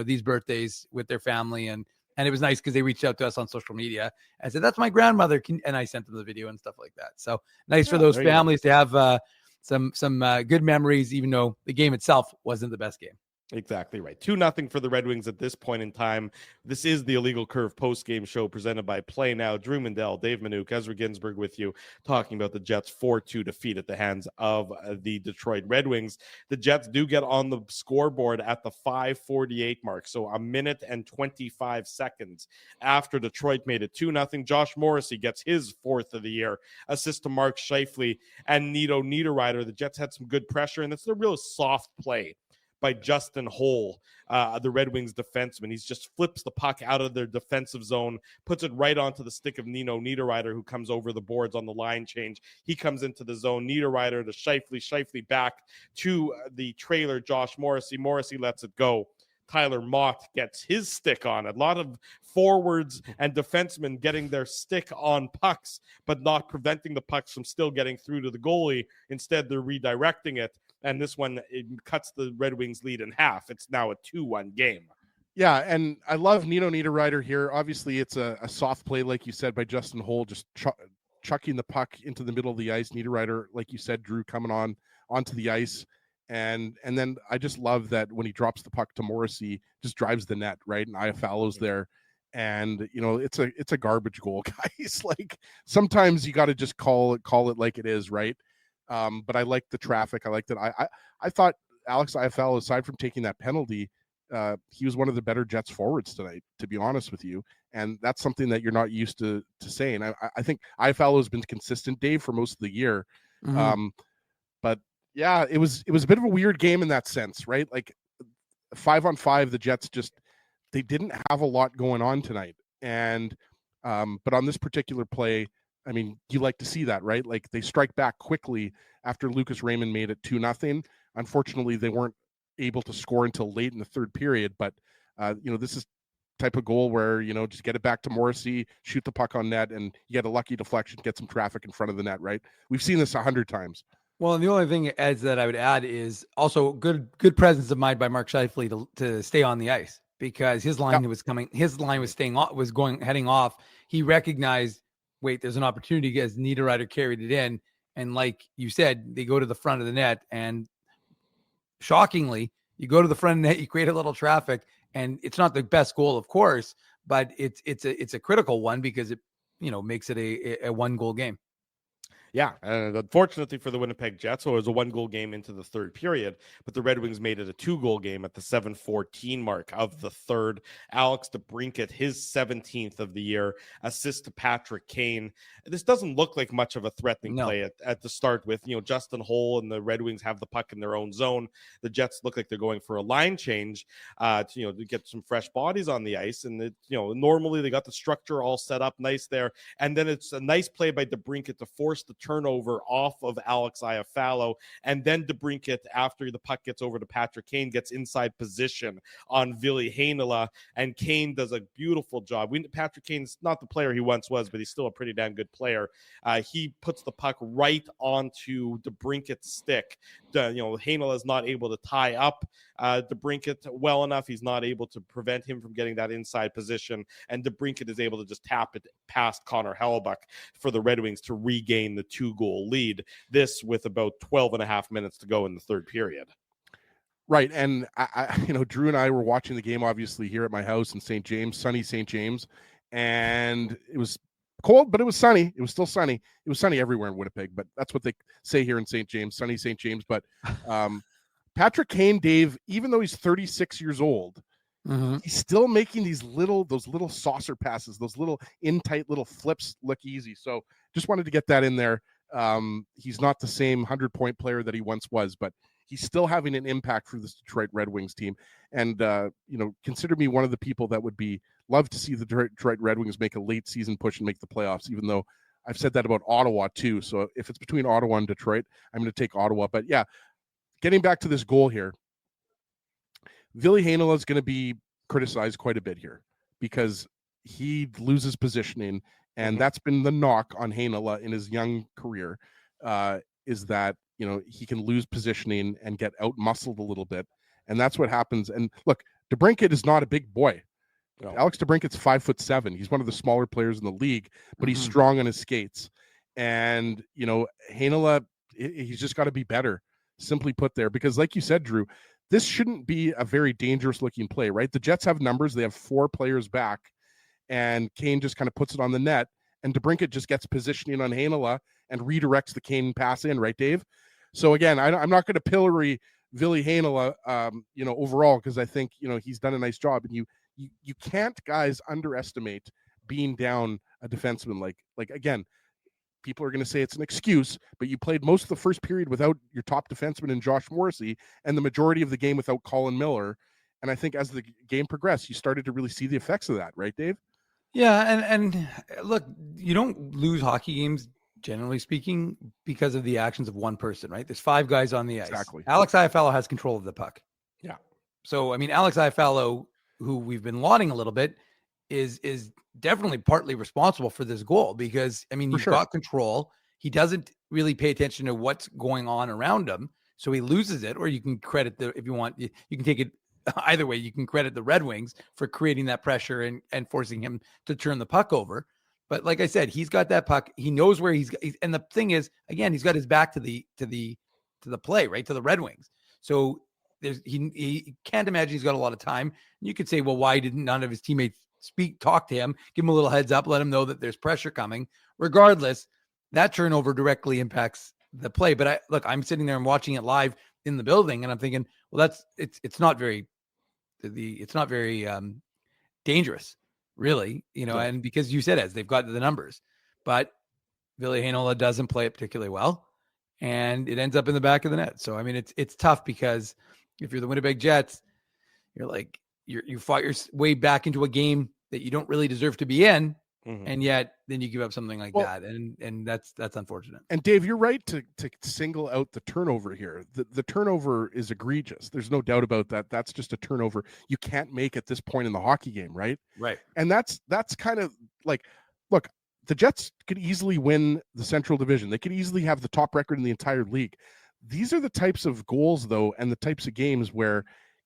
these birthdays with their family. And it was nice because they reached out to us on social media and said, that's my grandmother. And I sent them the video and stuff like that. So nice for those families to have some good memories, even though the game itself wasn't the best game. Exactly right. 2-0 for the Red Wings at this point in time. This is the Illegal Curve post-game show presented by Play Now. Drew Mandel, Dave Minuk, Ezra Ginsburg with you, talking about the Jets' 4-2 defeat at the hands of the Detroit Red Wings. The Jets do get on the scoreboard at the 5:48 mark, so a minute and 25 seconds after Detroit made it 2-0. Josh Morrissey gets his 4th of the year, assist to Mark Scheifele and Nito Niederreiter. The Jets had some good pressure, and it's a real soft play by Justin Holl, the Red Wings defenseman. He just flips the puck out of their defensive zone, puts it right onto the stick of Nino Niederreiter, who comes over the boards on the line change. He comes into the zone. Niederreiter to Scheifele back to the trailer, Josh Morrissey. Morrissey lets it go. Tyler Mott gets his stick on it. A lot of forwards and defensemen getting their stick on pucks, but not preventing the pucks from still getting through to the goalie. Instead, they're redirecting it. And this one, it cuts the Red Wings lead in half. It's now a 2-1 game. Yeah, and I love Nino Niederreiter here. Obviously, it's a soft play, like you said, by Justin Holl, just chucking the puck into the middle of the ice. Niederreiter, like you said, Drew, coming onto the ice. And then I just love that when he drops the puck to Morrissey, just drives the net, right? And Iafallo's there. And it's a garbage goal, guys. Like sometimes you got to just call it like it is, right? But I like the traffic. I like that. I thought Alex Iafallo, aside from taking that penalty, he was one of the better Jets forwards tonight, to be honest with you. And that's something that you're not used to saying. I think Iafallo has been consistent, Dave, for most of the year. But yeah, it was a bit of a weird game in that sense, right? Like 5-on-5, the Jets they didn't have a lot going on tonight. And but on this particular play, I mean, you like to see that, right? Like they strike back quickly after Lucas Raymond made it 2-0. Unfortunately, they weren't able to score until late in the third period. But this is type of goal where just get it back to Morrissey, shoot the puck on net, and you get a lucky deflection, get some traffic in front of the net, right? We've seen this 100 times. Well, and the only thing that I would add is also good presence of mind by Mark Scheifele to stay on the ice, because his line was coming. His line was heading off. He recognized, wait, there's an opportunity as Niederreiter carried it in. And like you said, they go to the front of the net, and shockingly, you go to the front of the net, you create a little traffic, and it's not the best goal, of course, but it's a critical one because it makes it a 1-goal game. Yeah, and unfortunately for the Winnipeg Jets, so it was a 1-goal game into the third period, but the Red Wings made it a 2-goal game at the 7:14 mark of the third. Alex DeBrincat, his 17th of the year, assist to Patrick Kane. This doesn't look like much of a threatening play at the start with, Justin Holl and the Red Wings have the puck in their own zone. The Jets look like they're going for a line change to get some fresh bodies on the ice. And, normally they got the structure all set up nice there. And then it's a nice play by DeBrincat to force the turnover off of Alex Iafallo, and then DeBrincat, after the puck gets over to Patrick Kane, gets inside position on Ville Heinola, and Kane does a beautiful job. Patrick Kane's not the player he once was, but he's still a pretty damn good player. He puts the puck right onto DeBrincat's stick. Heinola is not able to tie up DeBrincat well enough. He's not able to prevent him from getting that inside position, and DeBrincat is able to just tap it past Connor Hellebuck for the Red Wings to regain the 2-goal lead. This with about 12 and a half minutes to go in the third period. Right. And Drew and I were watching the game, obviously, here at my house in St. James, sunny St. James, and it was cold, but it was sunny. It was still sunny. It was sunny everywhere in Winnipeg, but that's what they say here in St. James, sunny St. James. But Patrick Kane, Dave, even though he's 36 years old, he's still making those little saucer passes, those little in tight little flips look easy. So just wanted to get that in there. He's not the same 100-point player that he once was, but he's still having an impact for this Detroit Red Wings team. And, consider me one of the people that would love to see the Detroit Red Wings make a late season push and make the playoffs, even though I've said that about Ottawa too. So if it's between Ottawa and Detroit, I'm going to take Ottawa. But yeah, getting back to this goal here, Ville Heinola is going to be criticized quite a bit here because he loses positioning, and that's been the knock on Heinola in his young career, is that he can lose positioning and get out muscled a little bit, and that's what happens. And look, DeBrincat is not a big boy. No. Alex DeBrincat's 5'7". He's one of the smaller players in the league, but he's strong on his skates. And Heinola, he's just got to be better. Simply put, there, because like you said, Drew, this shouldn't be a very dangerous looking play, right? The Jets have numbers. They have 4 players back, and Kane just kind of puts it on the net, and DeBrincat just gets positioning on Heinola and redirects the Kane pass in, right, Dave? So again, I'm not going to pillory Ville Heinola, overall, because I think, he's done a nice job, and you can't, guys, underestimate being down a defenseman. Like again, people are going to say it's an excuse, but you played most of the first period without your top defenseman in Josh Morrissey, and the majority of the game without Colin Miller. And I think as the game progressed, you started to really see the effects of that, right, Dave? Yeah, and look, you don't lose hockey games, generally speaking, because of the actions of one person, right? There's 5 guys on the ice. Exactly. Alex Iafallo has control of the puck. Yeah. So, I mean, Alex Iafallo, who we've been lauding a little bit, is definitely partly responsible for this goal because, I mean, he's got control. He doesn't really pay attention to what's going on around him, so he loses it. Or you can credit if you want, you can take it either way. You can credit the Red Wings for creating that pressure and forcing him to turn the puck over. But like I said, he's got that puck. He knows where and the thing is, again, he's got his back to the play, right, to the Red Wings. So he can't imagine he's got a lot of time. You could say, well, why didn't none of his teammates talk to him, give him a little heads up, let him know that there's pressure coming. Regardless, that turnover directly impacts the play. But I'm sitting there and watching it live in the building, and I'm thinking, well, it's not very dangerous, really, and because you said, as they've got the numbers, but Ville Heinola doesn't play it particularly well, and it ends up in the back of the net. So, I mean, it's tough, because if you're the Winnipeg Jets, you're like, you fought your way back into a game that you don't really deserve to be in. Mm-hmm. And yet then you give up something like that. And that's unfortunate. And Dave, you're right to single out the turnover here. The turnover is egregious. There's no doubt about that. That's just a turnover you can't make at this point in the hockey game. Right. And that's kind of like, look, the Jets could easily win the Central Division. They could easily have the top record in the entire league. These are the types of goals, though, and the types of games where,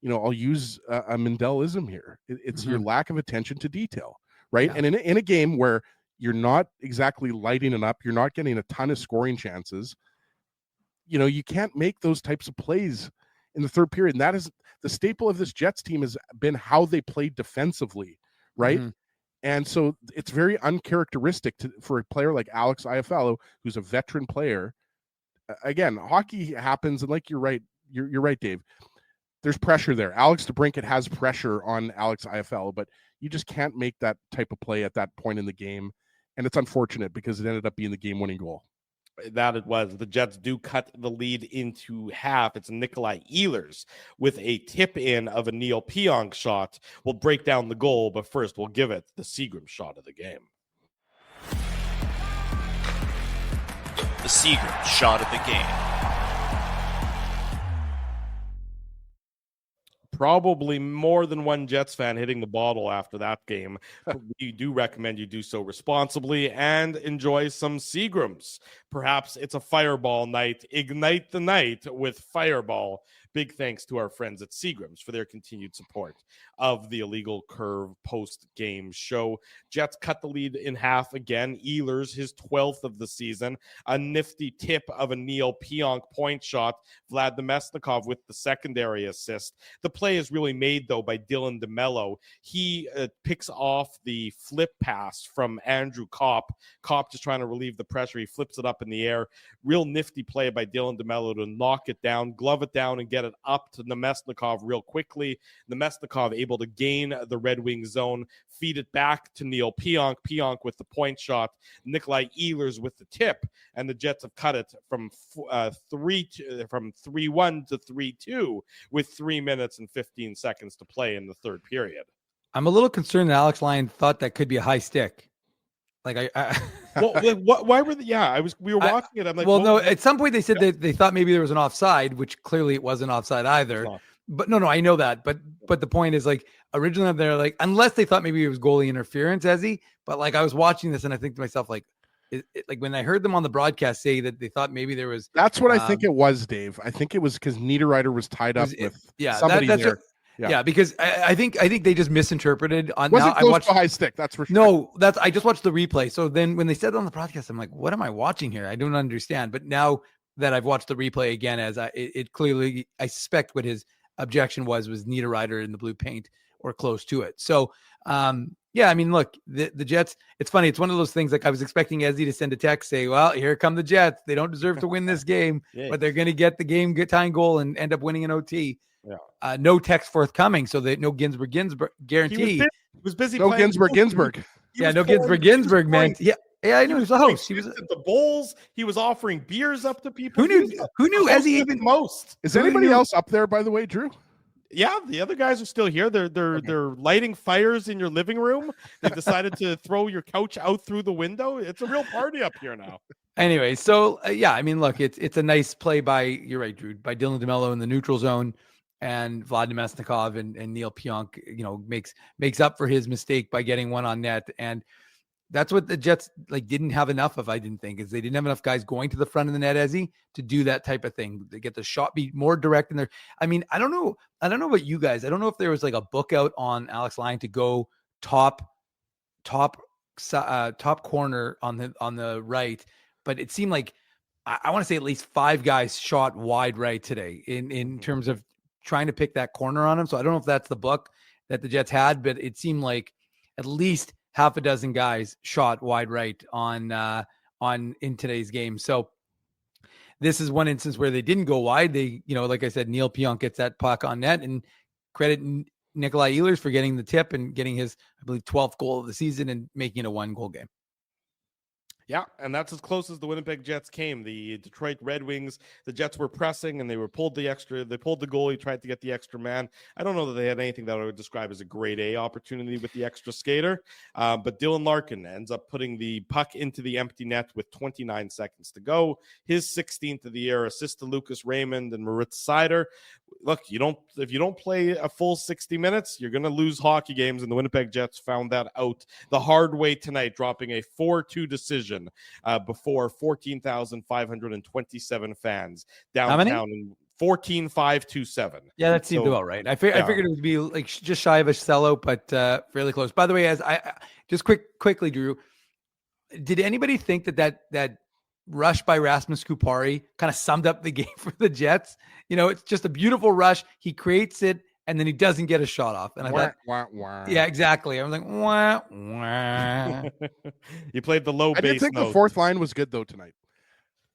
I'll use a Mendelism here. It's your lack of attention to detail. Right. Yeah. And in a game where you're not exactly lighting it up, you're not getting a ton of scoring chances, you can't make those types of plays in the third period. And that is the staple of this Jets team, has been how they played defensively. Right. Mm-hmm. And so it's very uncharacteristic for a player like Alex Iafallo, who's a veteran player. Again, hockey happens. And like, you're right. You're right, Dave. There's pressure there. Alex DeBrincat has pressure on Alex Iafallo, but you just can't make that type of play at that point in the game. And it's unfortunate, because it ended up being the game-winning goal. That it was. The Jets do cut the lead into half. It's Nikolai Ehlers with a tip-in of a Neil Pionk shot. We'll break down the goal, but first we'll give it the Seagram shot of the game. The Seagram shot of the game. Probably more than one Jets fan hitting the bottle after that game. We do recommend you do so responsibly and enjoy some Seagrams. Perhaps it's a Fireball night. Ignite the night with Fireball. Big thanks to our friends at Seagrams for their continued support of the Illegal Curve post-game show. Jets cut the lead in half again. Ehlers, his 12th of the season. A nifty tip of a Neil Pionk point shot. Vlad Nemesnikov with the secondary assist. The play is really made, though, by Dylan DeMello. He picks off the flip pass from Andrew Kopp. Kopp just trying to relieve the pressure. He flips it up in the air. Real nifty play by Dylan DeMello to knock it down, glove it down, and get it up to Nemesnikov real quickly. Nemesnikov able to gain the Red Wing zone, feed it back to Neil Pionk. Pionk with the point shot. Nikolai Ehlers with the tip, and the Jets have cut it from 3-1 to 3-2 with 3 minutes and 15 seconds to play in the third period. I'm a little concerned that Alex Lyon thought that could be a high stick. Like why were we were watching it. I'm like, no, at some point they said that they thought maybe there was an offside, which clearly it wasn't offside either. But no, I know that. But the point is, like, originally they're like, unless they thought maybe it was goalie interference, but like I was watching this and I think to myself, like, like when I heard them on the broadcast say that they thought maybe there was. That's what I think it was, Dave. I think it was because Niederreiter was tied up with somebody there. Yeah, because I think they just misinterpreted on. Wasn't close to a high stick, that's for sure. No, I just watched the replay. So then when they said it on the podcast, I'm like, what am I watching here? I don't understand. But now that I've watched the replay again, it clearly, I suspect what his objection was Niederreiter in the blue paint or close to it. So yeah, I mean, look, the Jets. It's funny. It's one of those things. Like I was expecting Ezzy to send a text, say, "Well, here come the Jets. They don't deserve to win this game, but they're going to get the game tying goal and end up winning an OT." Yeah. No text forthcoming, so that no Ginsburg guarantee. He was busy. No Ginsburg. Yeah, no Ginsburg meant. Yeah, I knew he was the host. He was at the bowls. He was offering beers up to people. Who knew Ezzy even most? Is anybody else up there, by the way, Drew? Yeah, the other guys are still here. They're lighting fires in your living room. They decided to throw your couch out through the window. It's a real party up here now. Anyway, so yeah, I mean, look, it's a nice play by, you're right, Drew, by Dylan DeMello in the neutral zone, and Vlad Nemesnikov and Neil Pionk, makes up for his mistake by getting one on net. And that's what the Jets didn't have enough of. I didn't think is they didn't have enough guys going to the front of the net, Ezzy, to do that type of thing. They get the shot, be more direct in there. I mean, I don't know about you guys. I don't know if there was like a book out on Alex Lyon to go top corner on the right, but it seemed like I want to say at least 5 guys shot wide right today in terms of trying to pick that corner on him. So I don't know if that's the book that the Jets had, but it seemed like at least half a dozen guys shot wide right in today's game. So this is one instance where they didn't go wide. They, like I said, Neil Pionk gets that puck on net, and credit Nikolai Ehlers for getting the tip and getting his, I believe, 12th goal of the season and making it a 1-goal game. Yeah, and that's as close as the Winnipeg Jets came. The Detroit Red Wings, the Jets were pressing, and they pulled the goalie, tried to get the extra man. I don't know that they had anything that I would describe as a grade A opportunity with the extra skater, but Dylan Larkin ends up putting the puck into the empty net with 29 seconds to go. His 16th of the year, assist to Lucas Raymond and Moritz Seider. Look, if you don't play a full 60 minutes, you're going to lose hockey games, and the Winnipeg Jets found that out the hard way tonight, dropping a 4-2 decision before 14,527 fans downtown. In 14,527. Yeah, that seemed about right. I figured it would be like just shy of a sellout, but fairly close. By the way, as I just quickly, Drew, did anybody think that rush by Rasmus Kupari kind of summed up the game for the Jets? It's just a beautiful rush. He creates it, and then he doesn't get a shot off. And I thought, yeah, exactly. I was like, wah, wah. You played the low bass note. I did think the fourth line was good though tonight.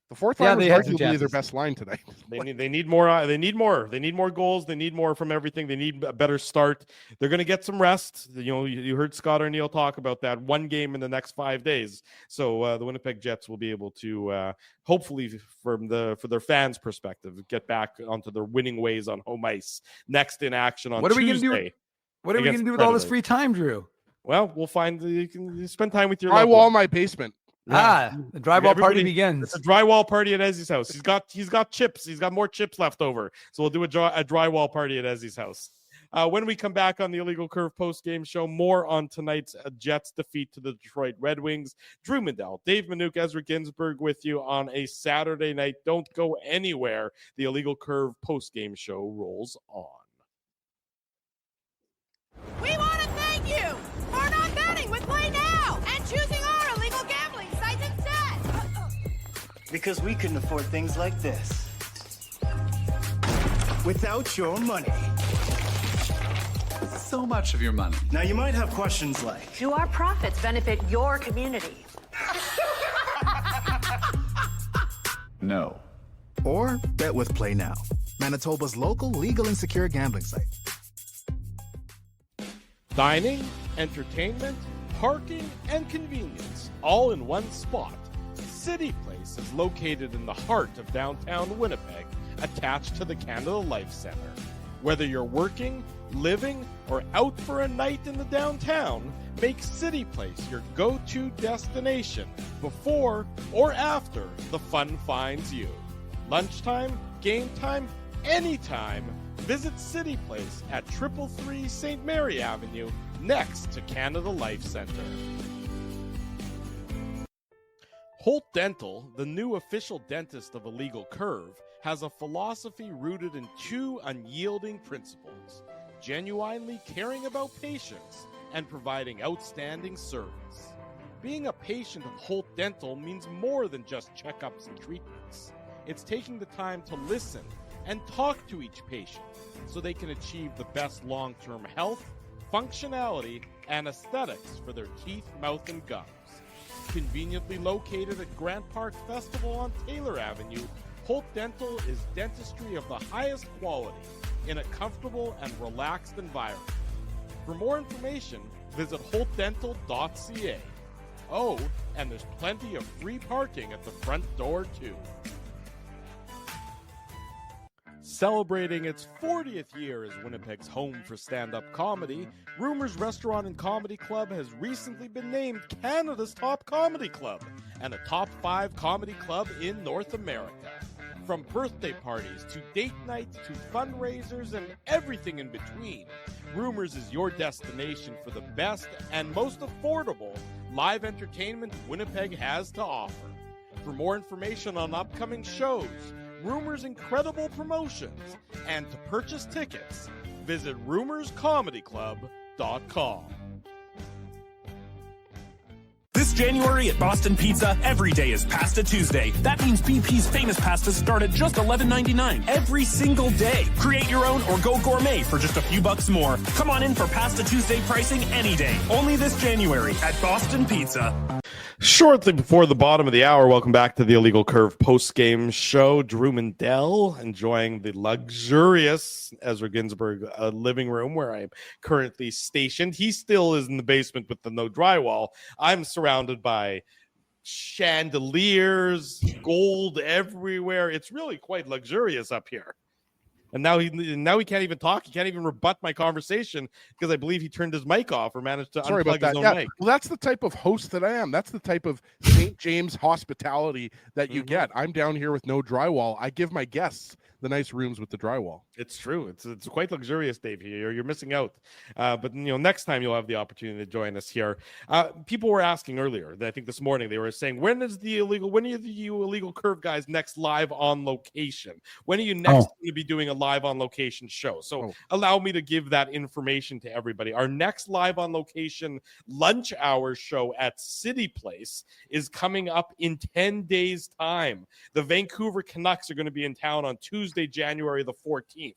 The fourth line was arguably their best line tonight. They need more. They need more. They need more goals. They need more from everything. They need a better start. They're going to get some rest. You heard Scott or Neil talk about that, one game in the next 5 days. So the Winnipeg Jets will be able to hopefully, for their fans' perspective, get back onto their winning ways on home ice. Next in action on Tuesday. What are we going to do with all this free time, Drew? Well, we'll find. You can spend time with your drywall my basement. Yeah. The drywall party begins. It's a drywall party at Ezzy's house. He's got chips. He's got more chips left over. So we'll do a drywall party at Ezzy's house. When we come back on the Illegal Curve post-game show, more on tonight's Jets defeat to the Detroit Red Wings. Drew Mindell, Dave Manouk, Ezra Ginsburg with you on a Saturday night. Don't go anywhere. The Illegal Curve post-game show rolls on. We want to thank you for not betting with Play Now and choosing our illegal gambling site instead. Because we couldn't afford things like this without your money. So much of your money. Now you might have questions like, do our profits benefit your community? No. Or bet with Play Now, Manitoba's local legal and secure gambling site. Dining, entertainment, parking, and convenience, all in one spot. City Place is located in the heart of downtown Winnipeg, attached to the Canada Life Center. Whether you're working, living, or out for a night in the downtown, make City Place your go-to destination before or after the fun finds you. Lunchtime, game time, anytime, visit City Place at 333 St. Mary Avenue, next to Canada Life Center. Holt Dental, the new official dentist of Illegal Curve, has a philosophy rooted in two unyielding principles: genuinely caring about patients and providing outstanding service. Being a patient of Holt Dental means more than just checkups and treatments. It's taking the time to listen and talk to each patient so they can achieve the best long-term health, functionality, and aesthetics for their teeth, mouth, and gums. Conveniently located at Grant Park Festival on Taylor Avenue, Holt Dental is dentistry of the highest quality in a comfortable and relaxed environment. For more information, visit holtdental.ca. Oh, and there's plenty of free parking at the front door, too. Celebrating its 40th year as Winnipeg's home for stand-up comedy, Rumors Restaurant and Comedy Club has recently been named Canada's top comedy club and a top 5 comedy club in North America. From birthday parties to date nights to fundraisers and everything in between, Rumors is your destination for the best and most affordable live entertainment Winnipeg has to offer. For more information on upcoming shows, Rumors' incredible promotions, and to purchase tickets, visit rumorscomedyclub.com. This January at Boston Pizza, every day is Pasta Tuesday. That means BP's famous pastas start at just $11.99 every single day. Create your own or go gourmet for just a few bucks more. Come on in for Pasta Tuesday pricing any day. Only this January at Boston Pizza. Shortly before the bottom of the hour, welcome back to the Illegal Curve post-game show. Drew Mandel enjoying the luxurious Ezra Ginsburg living room where I'm currently stationed. He still is in the basement with the no drywall. I'm surrounded by chandeliers, gold everywhere. It's really quite luxurious up here. And now he can't even talk. He can't even rebut my conversation because I believe he turned his mic off or managed to unplug his own mic. Well, that's the type of host that I am. That's the type of St. James hospitality that you get. I'm down here with no drywall. I give my guests the nice rooms with the drywall. It's true. It's quite luxurious, Dave. You're missing out. But next time you'll have the opportunity to join us here. People were asking earlier. I think this morning they were saying, when are you Illegal Curve guys next live on location? When are you next going to be doing a live on location show? So allow me to give that information to everybody. Our next live on location lunch hour show at City Place is coming up in 10 days time. The Vancouver Canucks are going to be in town on Tuesday, January the 14th.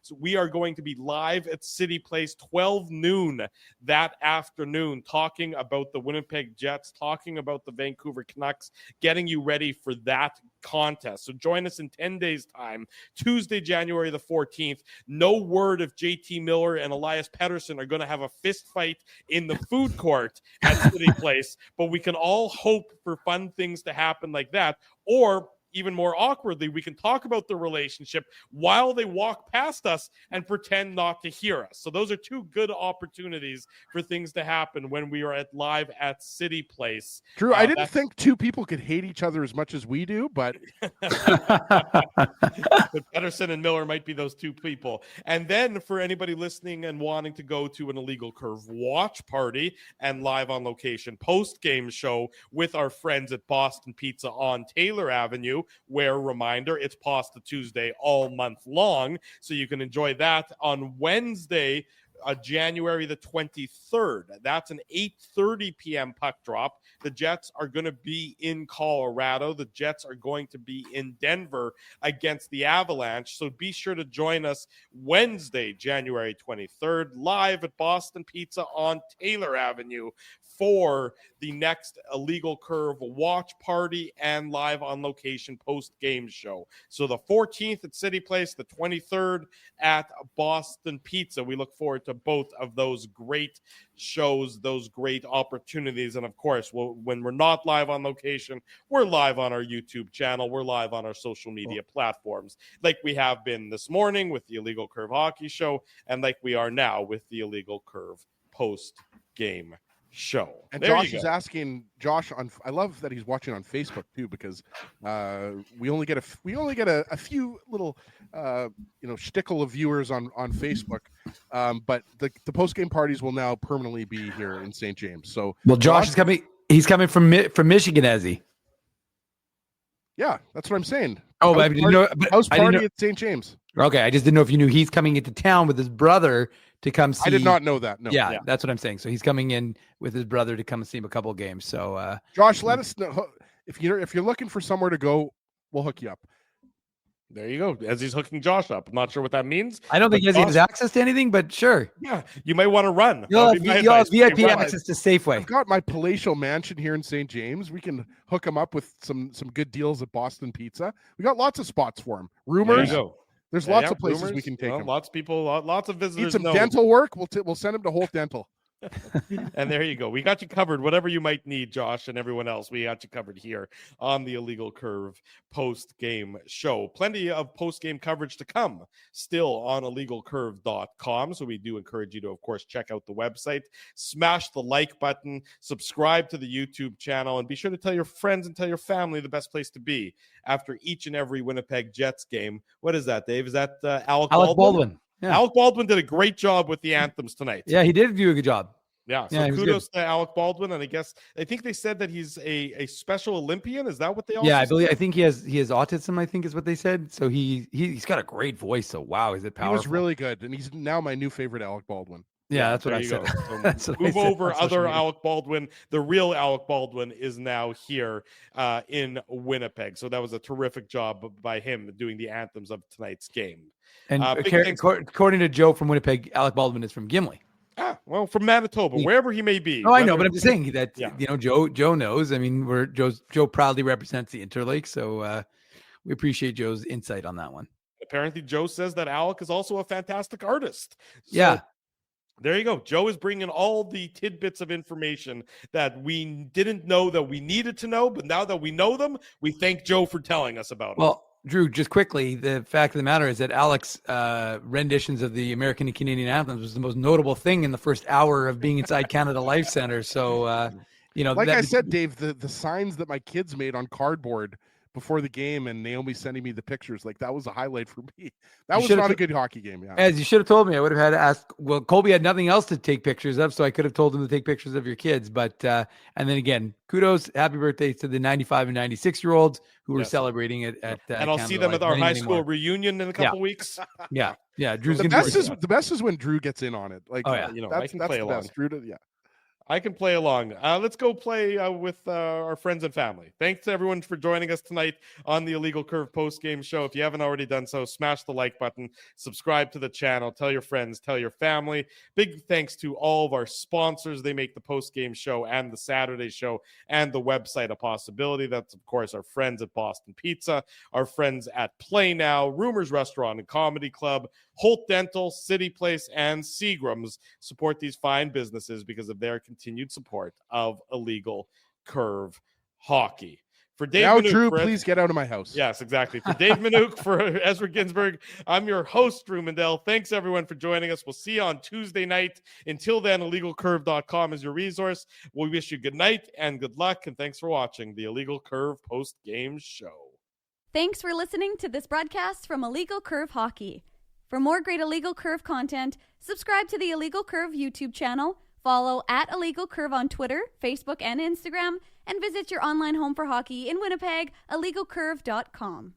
So we are going to be live at City Place 12 noon that afternoon, talking about the Winnipeg Jets, talking about the Vancouver Canucks, getting you ready for that contest. So join us in 10 days time, Tuesday, January the 14th. No word if JT Miller and Elias Pettersson are going to have a fist fight in the food court at City Place, but we can all hope for fun things to happen like that. Or even more awkwardly, we can talk about the relationship while they walk past us and pretend not to hear us. So those are two good opportunities for things to happen when we are live at City Place. Drew, I didn't think two people could hate each other as much as we do, but Pettersson and Miller might be those two people. And then for anybody listening and wanting to go to an Illegal Curve watch party and live on location post-game show with our friends at Boston Pizza on Taylor Avenue, where, reminder, it's Pasta Tuesday all month long, so you can enjoy that on Wednesday, January the 23rd. That's an 8:30 p.m. puck drop. The Jets are going to be in Colorado. The Jets are going to be in Denver against the Avalanche. So be sure to join us Wednesday, January 23rd, live at Boston Pizza on Taylor Avenue for the next Illegal Curve watch party and live on location post-game show. So the 14th at City Place, the 23rd at Boston Pizza. We look forward to both of those great shows, those great opportunities. And of course, when we're not live on location, we're live on our YouTube channel. We're live on our social media platforms, like we have been this morning with the Illegal Curve Hockey Show, and like we are now with the Illegal Curve post-game show. And there Josh is asking I love that he's watching on Facebook too, because we only get a few little shtickle of viewers on Facebook, but the post game parties will now permanently be here in St. James. So Josh is coming. He's coming from Michigan, is he? Yeah, that's what I'm saying. Oh, house party at St. James. Okay, I just didn't know if you knew he's coming into town with his brother to come see. I did not know that. No. Yeah, that's what I'm saying. So he's coming in with his brother to come and see him a couple of games. So, Josh, let us know if you're looking for somewhere to go. We'll hook you up. There you go. As he's hooking Josh up. I'm not sure what that means. I don't think he has access to anything, but sure. Yeah, you might want to run. You'll have VIP access to Safeway. I've got my palatial mansion here in St. James. We can hook him up with some good deals at Boston Pizza. We got lots of spots for him. Rumors. There you go. There's lots of places we can take him. Lots of people, lots of visitors. Need some dental work? We'll send him to Holt Dental. And there you go. We got you covered. Whatever you might need, Josh and everyone else, we got you covered here on the Illegal Curve post-game show. Plenty of post-game coverage to come still on illegalcurve.com. So we do encourage you to, of course, check out the website, smash the like button, subscribe to the YouTube channel, and be sure to tell your friends and tell your family the best place to be after each and every Winnipeg Jets game. What is that, Dave? Is that Alec Baldwin? Yeah. Alec Baldwin did a great job with the anthems tonight. Yeah, he did do a good job. Yeah, so kudos to Alec Baldwin, and I think they said that he's a Special Olympian. Is that what they? I think he has autism. I think is what they said. So he's got a great voice. So wow, is it powerful? He was really good, and he's now my new favorite Alec Baldwin. Yeah, that's what there I you said. go. So That's what I move said over, on social other media. Alec Baldwin. The real Alec Baldwin is now here in Winnipeg. So that was a terrific job by him doing the anthems of tonight's game. And Big thanks. according to Joe from Winnipeg, Alec Baldwin is from Gimli. Well, from Manitoba, wherever he may be. Oh, I know, but I'm just saying that Yeah. Joe knows. I mean, Joe proudly represents the Interlake, so we appreciate Joe's insight on that one. Apparently, Joe says that Alec is also a fantastic artist. So, yeah. There you go. Joe is bringing all the tidbits of information that we didn't know that we needed to know, but now that we know them, we thank Joe for telling us about them. Well, Drew, just quickly, the fact of the matter is that Alec's renditions of the American and Canadian anthems was the most notable thing in the first hour of being inside Canada Life Center. So, like I said, Dave, the signs that my kids made on cardboard before the game and Naomi sending me the pictures, like that was a highlight for me. That was not a good hockey game. Yeah. As you should have told me, I would have had to ask. Well, Colby had nothing else to take pictures of, so I could have told him to take pictures of your kids. But and then again, kudos, happy birthday to the 95 and 96-year-olds who were celebrating it at. And I'll see them at our high school reunion in a couple weeks. Yeah. Drew's the best is when Drew gets in on it. Like, I can play along. Drew, I can play along. Let's go play with our friends and family. Thanks to everyone for joining us tonight on the Illegal Curve post-game show. If you haven't already done so, smash the like button, subscribe to the channel, tell your friends, tell your family. Big thanks to all of our sponsors. They make the post-game show and the Saturday show and the website a possibility. That's, of course, our friends at Boston Pizza, our friends at Play Now, Rumors Restaurant and Comedy Club, Holt Dental, City Place, and Seagram's. Support these fine businesses because of their continued support of Illegal Curve hockey. For Dave now, Manouk, Drew, please get out of my house. Yes, exactly. For Dave Manouk, for Ezra Ginsburg, I'm your host, Drew Mandel. Thanks, everyone, for joining us. We'll see you on Tuesday night. Until then, illegalcurve.com is your resource. We wish you good night and good luck, and thanks for watching the Illegal Curve post-game show. Thanks for listening to this broadcast from Illegal Curve Hockey. For more great Illegal Curve content, subscribe to the Illegal Curve YouTube channel, follow at Illegal Curve on Twitter, Facebook, and Instagram, and visit your online home for hockey in Winnipeg, illegalcurve.com.